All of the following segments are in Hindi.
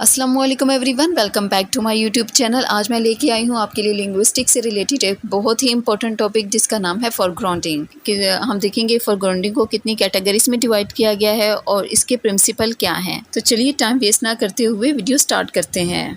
अस्सलामुअलैकुम everyone, welcome back to my YouTube channel. आज मैं लेके आई हूँ आपके लिए लिंग्विस्टिक से रिलेटेड एक बहुत ही इंपॉर्टेंट टॉपिक जिसका नाम है फोरग्राउंडिंग। कि हम देखेंगे फोरग्राउंडिंग को कितनी कैटेगरीज में डिवाइड किया गया है और इसके प्रिंसिपल क्या हैं। तो चलिए टाइम वेस्ट ना करते हुए वीडियो स्टार्ट करते हैं।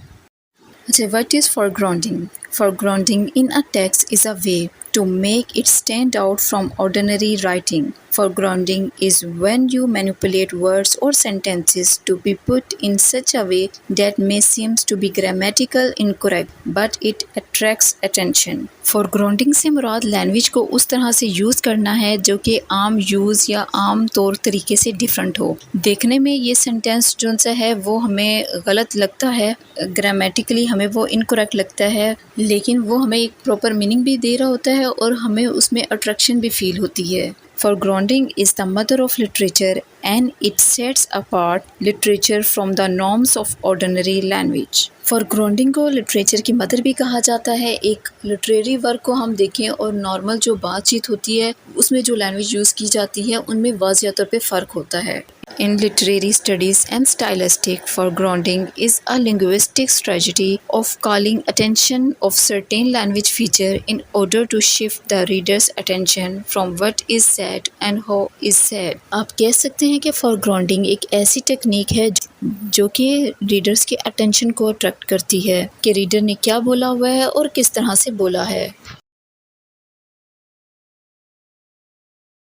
अच्छा, what is foregrounding? Foregrounding in a text is a way to make it stand out from ordinary writing. Foregrounding is when you manipulate words or sentences to be put in such a way that may seem to be grammatical incorrect, but it attracts attention. Foregrounding से मुराद लैंग्वेज को उस तरह से यूज़ करना है जो कि आम यूज़ या आम तौर तरीके से डिफरेंट हो। देखने में ये सेंटेंस जो सा है वो हमें गलत लगता है, ग्रामेटिकली हमें वो इनकरेक्ट लगता है, लेकिन वो हमें एक प्रॉपर मीनिंग भी दे रहा होता है और हमें उसमें अट्रैक्शन भी फील होती है। Foregrounding is the mother of literature and it sets apart literature from the norms of ordinary language. Foregrounding को लिटरेचर की मदर भी कहा जाता है। एक लिटरेरी वर्क को हम देखें और नॉर्मल जो बातचीत होती है उसमें जो लैंग्वेज यूज़ की जाती है उनमें वाज़िह तौर पे फ़र्क होता है। In literary studies and stylistic, foregrounding is a linguistic strategy of calling attention of certain language feature in order to shift the reader's attention from what is said and how is said. आप कह सकते हैं कि foregrounding एक ऐसी टेक्निक है जो कि रीडर्स के अटेंशन को अट्रैक्ट करती है कि रीडर ने क्या बोला हुआ है और किस तरह से बोला है।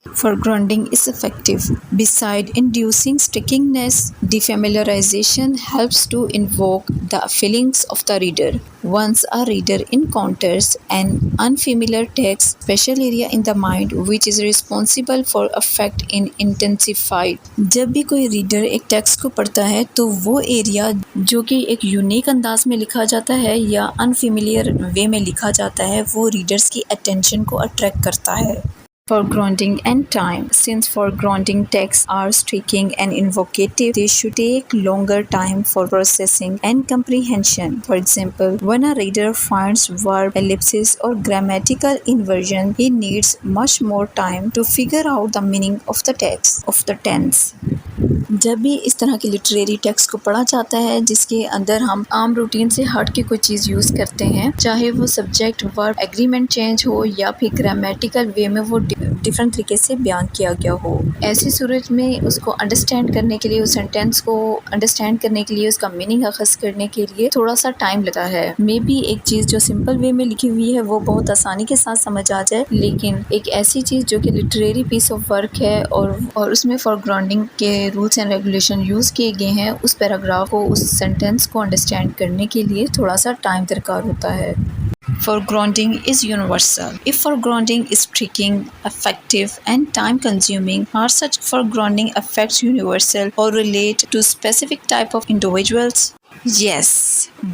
Foregrounding is effective. Besides inducing stickiness, defamiliarization helps to invoke the feelings of the reader. Once a reader encounters an unfamiliar text, special area in the mind which is responsible for affect in intensified. जब भी कोई रीडर एक टेक्स्ट को पढ़ता है तो वो एरिया जो कि एक यूनिक अंदाज में लिखा जाता है या अनफेमिलियर वे में लिखा जाता है वो रीडर्स की अटेंशन को अट्रैक्ट करता है। Foregrounding and time. Since foregrounding texts are striking and invocative, they should take longer time for processing and comprehension. For example, when a reader finds verb ellipses or grammatical inversion, he needs much more time to figure out the meaning of the text, of the tense. जब भी इस तरह के लिटरेरी टेक्स्ट को पढ़ा जाता है जिसके अंदर हम आम रूटीन से हट के कोई चीज़ यूज़ करते हैं, चाहे वो सब्जेक्ट वर्ब एग्रीमेंट चेंज हो या फिर ग्रामेटिकल वे में वो डिफरेंट तरीके से बयान किया गया हो, ऐसी सूरत में उसको अंडरस्टैंड करने के लिए, उस सेंटेंस को अंडरस्टैंड करने के लिए, उसका मीनिंग अखज़ करने के लिए थोड़ा सा टाइम लगता है। मे बी एक चीज़ जो सिंपल वे में लिखी हुई है वो बहुत आसानी के साथ समझ आ जाए, लेकिन एक ऐसी चीज़ जो कि लिटरेरी पीस ऑफ वर्क है और उसमें फोरग्राउंडिंग के रूल्स एंड रेगुलेशन यूज़ किए गए हैं, उस पैराग्राफ को, उस सेंटेंस को अंडरस्टैंड करने के लिए थोड़ा सा टाइम दरकार होता है। Foregrounding is universal. If foregrounding is tricking, effective and time-consuming, are such foregrounding effects universal or relate to specific type of individuals? Yes,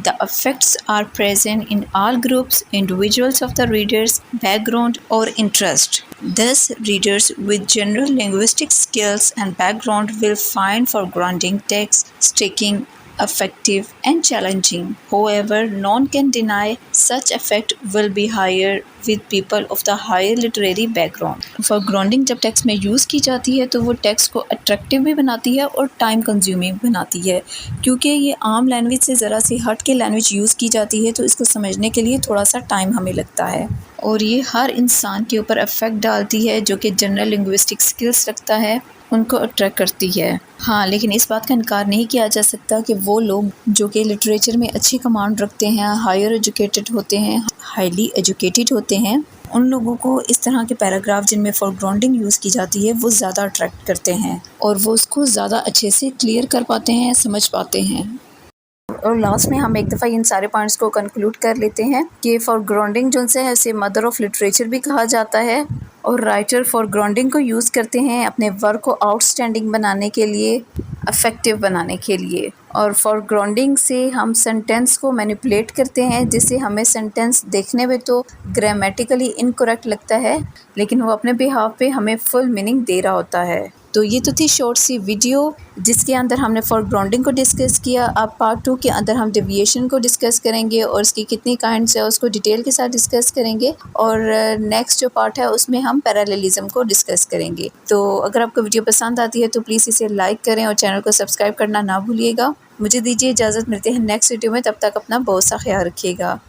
the effects are present in all groups, individuals of the reader's background or interest. Thus, readers with general linguistic skills and background will find foregrounding text striking, effective and challenging. However, none can deny such effect will be higher with people of the higher literary background. Foregrounding जब टेक्स्ट में यूज़ की जाती है तो वो टेक्स्ट को अट्रैक्टिव भी बनाती है और टाइम कंज्यूमिंग बनाती है, क्योंकि ये आम लैंग्वेज से ज़रा सी हट के लैंग्वेज यूज़ की जाती है तो इसको समझने के लिए थोड़ा सा टाइम हमें लगता है और ये हर इंसान के ऊपर इफ़ेक्ट डालती है जो कि जनरल लिंग्विस्टिक स्किल्स रखता है, उनको अट्रैक्ट करती है। हाँ, लेकिन इस बात का इनकार नहीं किया जा सकता कि वो लोग जो कि लिटरेचर में अच्छी कमांड रखते हैं, हायर एजुकेटेड होते हैं, हाईली एजुकेटेड होते हैं, उन लोगों को इस तरह के पैराग्राफ जिनमें फोरग्राउंडिंग यूज़ की जाती है वो ज़्यादा अट्रैक्ट करते हैं और वो उसको ज़्यादा अच्छे से क्लियर कर पाते हैं, समझ पाते हैं। और लास्ट में हम एक दफ़ा इन सारे पॉइंट्स को कंक्लूड कर लेते हैं कि फोरग्राउंडिंग जो है इसे मदर ऑफ़ लिटरेचर भी कहा जाता है और राइटर फोरग्राउंडिंग को यूज़ करते हैं अपने वर्क को आउटस्टैंडिंग बनाने के लिए, इफ़ेक्टिव बनाने के लिए। और फोरग्राउंडिंग से हम सेंटेंस को मैनिपुलेट करते हैं जिससे हमें सेंटेंस देखने में तो ग्रामेटिकली इनकरेक्ट लगता है, लेकिन वो अपने बिहाफ पे हमें फुल मीनिंग दे रहा होता है। तो ये तो थी शॉर्ट सी वीडियो जिसके अंदर हमने फोरग्राउंडिंग को डिस्कस किया। अब पार्ट 2 के अंदर हम डेविएशन को डिस्कस करेंगे और उसकी कितनी काइंड्स है उसको डिटेल के साथ डिस्कस करेंगे। और नेक्स्ट जो पार्ट है उसमें हम पैरेललिज्म को डिस्कस करेंगे। तो अगर आपको वीडियो पसंद आती है तो प्लीज़ इसे लाइक करें और चैनल को सब्सक्राइब करना ना भूलिएगा। मुझे दीजिए इजाज़त, मिलते हैं नेक्स्ट वीडियो में, तब तक अपना बहुत सा ख्याल रखिएगा।